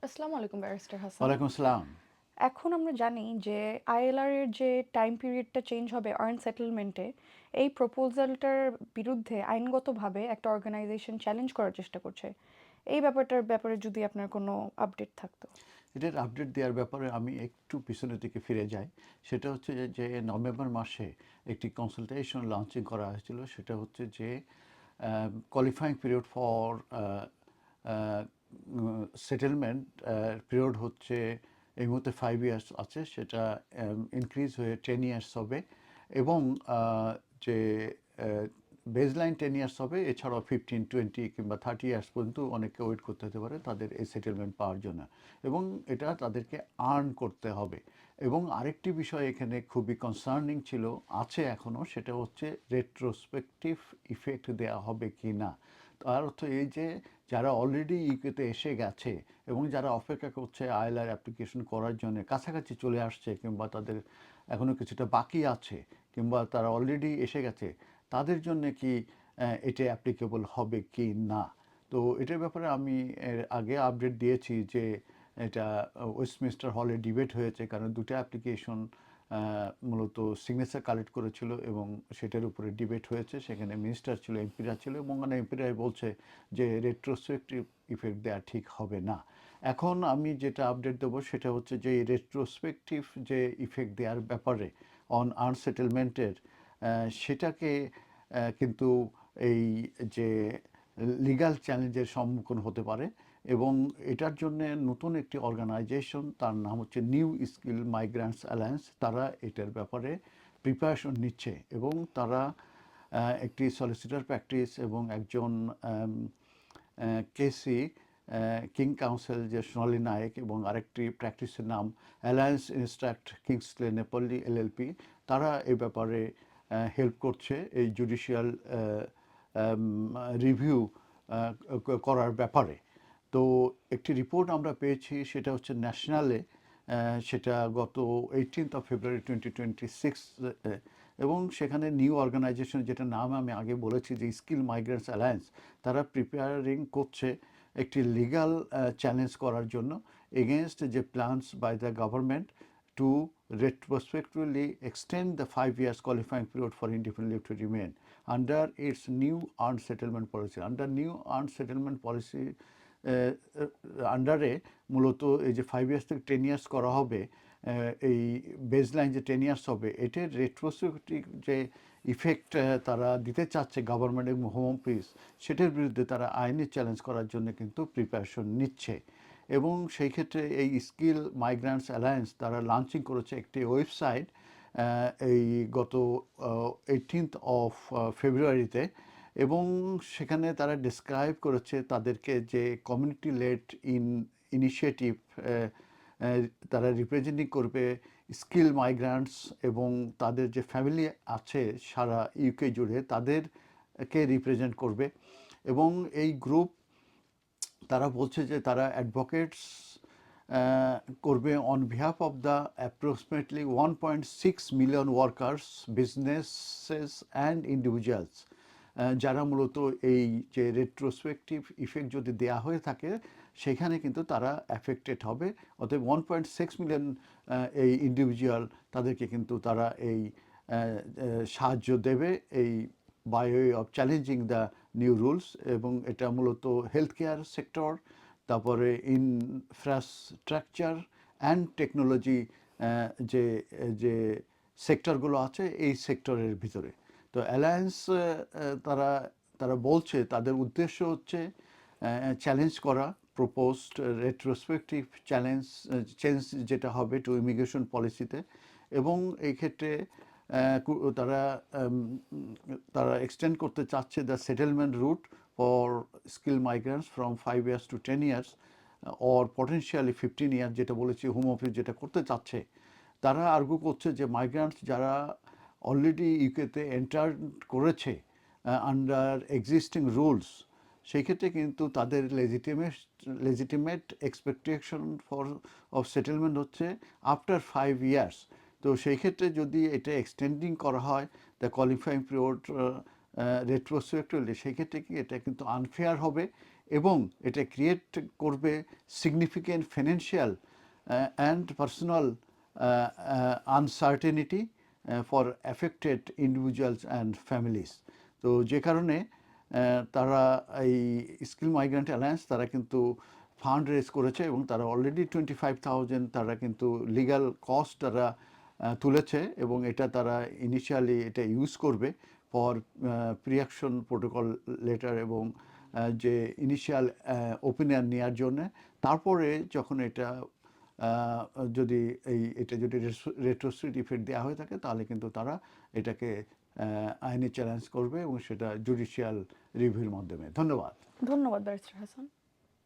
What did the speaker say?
আসসালামু আলাইকুম ব্যারিস্টার হাসান। ওয়ালাইকুম আসসালাম। এখন আমরা জানি যে আইএলআর এর যে টাইম পিরিয়ডটা চেঞ্জ হবে আর্ন সেটেলমেন্টে, এই প্রপোজালটার বিরুদ্ধে আইনগতভাবে একটা অর্গানাইজেশন চ্যালেঞ্জ করার চেষ্টা করছে। এই ব্যাপারটার ব্যাপারে যদি আপনার কোনো আপডেট থাকতো। এটার আপডেট দেওয়ার ব্যাপারে আমি একটু পিছনের দিকে ফিরে যাই। সেটা হচ্ছে যে নভেম্বর মাসে একটি কনসালটেশন লঞ্চিং করা হয়েছিল। সেটা হচ্ছে যে qualifying period for settlement period হচ্ছে এই মুহূর্তে 5 ইয়ার্স আছে, সেটা ইনক্রিজ হয়ে 10 ইয়ার্স হবে এবং যে বেজলাইন 10 ইয়ার্স হবে। এছাড়াও 15, 20 কিংবা 30 ইয়ার্স পর্যন্ত অনেকে ওয়েট করতে হতে পারে তাদের এই সেটেলমেন্ট পাওয়ার জন্য, এবং এটা তাদেরকে আর্ন করতে হবে। এবং আরেকটি বিষয় এখানে খুবই কনসার্নিং ছিল, আছে এখনও, সেটা হচ্ছে রেট্রোস্পেকটিভ ইফেক্ট দেওয়া হবে কি না। তার অর্থ এই যে যারা অলরেডি ইউকেতে এসে গেছে এবং যারা অপেক্ষা করছে আইএলআর অ্যাপ্লিকেশন করার জন্য, কাছাকাছি চলে আসছে কিংবা তাদের এখনও কিছুটা বাকি আছে কিংবা তারা অলরেডি এসে গেছে, তাদের জন্য কি এটা অ্যাপ্লিকেবল হবে কি না। তো এটার ব্যাপারে আমি এর আগে আপডেট দিয়েছি যে এটা ওয়েস্টমিনস্টার হলে ডিবেট হয়েছে, কারণ দুটো অ্যাপ্লিকেশন মূলত সিগনেচার কালেক্ট করেছিল এবং সেটার উপরে ডিবেট হয়েছে। সেখানে মিনিস্টার ছিল, এমপিরা ছিল, এবং এমপিরাই বলছে যে রেট্রোস্পেকটিভ ইফেক্ট দেওয়া ঠিক হবে না। এখন আমি যেটা আপডেট দেবো সেটা হচ্ছে যে এই রেট্রোস্পেকটিভ যে ইফেক্ট দেওয়ার ব্যাপারে অন আনসেটেলমেন্টের, সেটাকে কিন্তু এই যে লিগ্যাল চ্যালেঞ্জের সম্মুখীন হতে পারে। এবং এটার জন্য নতুন একটি অর্গানাইজেশন, তার নাম হচ্ছে নিউ স্কিল মাইগ্রান্টস অ্যালায়েন্স, তারা এটার ব্যাপারে প্রিপারেশন নিচ্ছে। এবং তারা একটি সলিসিটর প্র্যাকটিস এবং একজন কেসি কিং কাউন্সিল যে সোনালী নায়েক, এবং আরেকটি প্র্যাকটিসের নাম অ্যালায়েন্স ইনস্ট্রাক্ট কিংসলে নেপলি এলএলপি, তারা এই ব্যাপারে হেল্প করছে এই জুডিশিয়াল রিভিউ করার ব্যাপারে। তো একটি রিপোর্ট আমরা পেয়েছি, সেটা হচ্ছে ন্যাশনালে, সেটা গত 18 ফেব্রুয়ারি 2026, এবং সেখানে নিউ অর্গানাইজেশন, যেটা নাম আমি আগে বলেছি যে স্কিল মাইগ্রেন্টস অ্যালায়েন্স, তারা প্রিপেয়ারিং করছে একটি লিগ্যাল চ্যালেঞ্জ করার জন্য এগেনস্ট যে plans by the government to retrospectively extend the 5 years qualifying period for indefinite leave to remain under its new earned settlement policy. Under new earned settlement policy আন্ডারে মূলত এই যে 5 years থেকে 10 years করা হবে, এই বেসলাইন যে 10 ইয়ার্স হবে, এটার রেট্রোস্পেক্টিভ যে ইফেক্ট তারা দিতে চাচ্ছে গভর্নমেন্ট এবং হোম অফিস, সেটার বিরুদ্ধে তারা আইনি চ্যালেঞ্জ করার জন্য কিন্তু প্রিপারেশন নিচ্ছে। এবং সেই ক্ষেত্রে এই স্কিল মাইগ্রান্টস অ্যালায়েন্স তারা লঞ্চিং করেছে একটি ওয়েবসাইট এই গত 18 ফেব্রুয়ারিতে। এবং সেখানে তারা ডিসক্রাইব করেছে তাদেরকে যে কমিউনিটি লেড ইনিশিয়েটিভ তারা রিপ্রেজেন্টিং করবে স্কিল মাইগ্রান্টস এবং তাদের যে ফ্যামিলি আছে সারা ইউকে জুড়ে, তাদেরকে রিপ্রেজেন্ট করবে। এবং এই গ্রুপ, তারা বলছে যে তারা অ্যাডভোকেটস করবে on behalf of the approximately 1.6 million workers, businesses and individuals, যারা মূলত এই যে রেট্রোস্পেকটিভ ইফেক্ট যদি দেয়া হয়ে থাকে সেখানে কিন্তু তারা অ্যাফেক্টেড হবে। অতএব 1.6 মিলিয়ন এই ইন্ডিভিজুয়াল, তাদেরকে কিন্তু তারা এই সাহায্য দেবে এই by way of challenging the new rules. এবং এটা মূলত হেলথ কেয়ার সেক্টর, তারপরে ইনফ্রাস্ট্রাকচার অ্যান্ড টেকনোলজি, যে যে সেক্টরগুলো আছে এই সেক্টরের ভিতরে। তো অ্যালায়েন্স তারা তারা বলছে তাদের উদ্দেশ্য হচ্ছে চ্যালেঞ্জ করা প্রপোজড রেট্রোস্পেকটিভ চেঞ্জ যেটা হবে টু ইমিগ্রেশন পলিসিতে। এবং এই ক্ষেত্রে তারা তারা এক্সটেন্ড করতে চাচ্ছে the settlement route for skill migrants from 5 years to 10 years or potentially 15 year, যেটা বলেছি হোম অফিস যেটা করতে চাচ্ছে। তারা আর্গু করছে যে মাইগ্রান্টস যারা অলরেডি ইউকেতে এন্টার করেছে আন্ডার এক্সিস্টিং রুলস, সেই ক্ষেত্রে কিন্তু তাদের legitimate expectation for of settlement হচ্ছে আফটার 5 ইয়ার্স। তো সেই ক্ষেত্রে যদি এটা এক্সটেন্ডিং করা হয় দ্য কোয়ালিফাইং পিরিয়ড রেট্রোস্পেক্টিভলি, সেই ক্ষেত্রে কি এটা কিন্তু আনফেয়ার হবে এবং এটা ক্রিয়েট করবে significant financial and personal uncertainty for affected individuals and families. তো যে কারণে তারা এই স্কিল মাইগ্রেন্ট অ্যালায়েন্স তারা কিন্তু ফান্ড রেজ করেছে এবং তারা অলরেডি 25,000 তারা কিন্তু লিগ্যাল কস্ট তারা তুলেছে এবং এটা তারা ইনিশিয়ালি এটা ইউজ করবে ফর প্রিঅ্যাকশন প্রোটোকল লেটার এবং যে ইনিশিয়াল ওপিনিয়ন নেওয়ার জন্যে। তারপরে যখন এটা যদি এটা যদি রেট্রোস্পেক্টিভ ইফেক্ট দেওয়া হয়ে থাকে তাহলে কিন্তু তারা এটাকে আইনি চ্যালেঞ্জ করবে এবং সেটা জুডিশিয়াল রিভিউর মাধ্যমে। ধন্যবাদ। ধন্যবাদ ব্যারিস্টার হাসান।